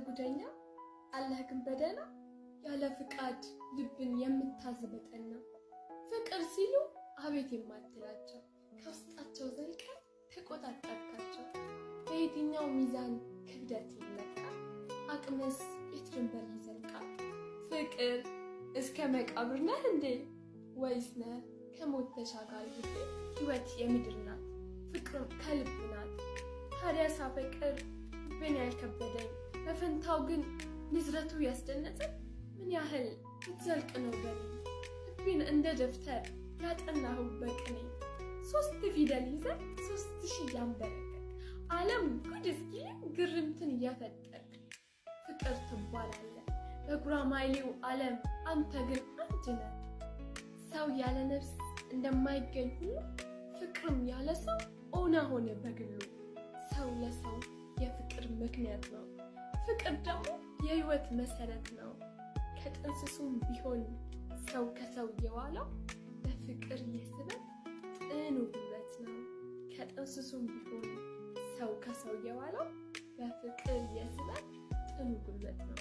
ጉደኛ አለህ ግን በደና ያለ ፍቃድ ልብን የምታዝበጠና ፍቅር ሲሉ አቤት የማትላቸው ከውስጣቸው ዘልቀ ተቆጣጣርካቸው በየትኛው ሚዛን ክብደት ይለካል አቅምስ የትድንበር ይዘልቃል ፍቅር እስከ መቃብር ነህ እንዴ ወይስ ነህ ከሞት ተሻጋሪ ህይወት የምድር ናት ፍቅር ከልብ ናት ታዲያ ሳፈቅር ልቤን ያልከበደኝ በፈንታው ግን ንዝረቱ ያስደነጸኝ ምን ያህል ብትዘልቅ ነው በኔ ልቤን እንደ ደብተር ያጠናኸው በቅኔ 3 ፊደል ይዘህ 3000 ያንበረከክ ዓለም ጉድ እስኪል ግርምትን እያፈጠርክ ፍቅር ትባላለህ በጉራማይሌው ዓለም አንተ ግን አንድ ነህ ሰው ያለ ነፍስ እንደማይገኝ ሁሉ ፍቅርም ያለ ሰው ኦና ሆነ በግሉ ሰው ለሰው የፍቅር ምክንያት ነው ፍቅር ደግሞ የህይወት መሰረት ነው ከጥንስሱም ቢሆን ሰው ከሰው የዋለው በፍቅር የስበት ጥኑ ጉልበት ነው ከጥንስሱም ቢሆን ሰው ከሰው የዋለው በፍቅር የስበት ጥኑ ጉልበት ነው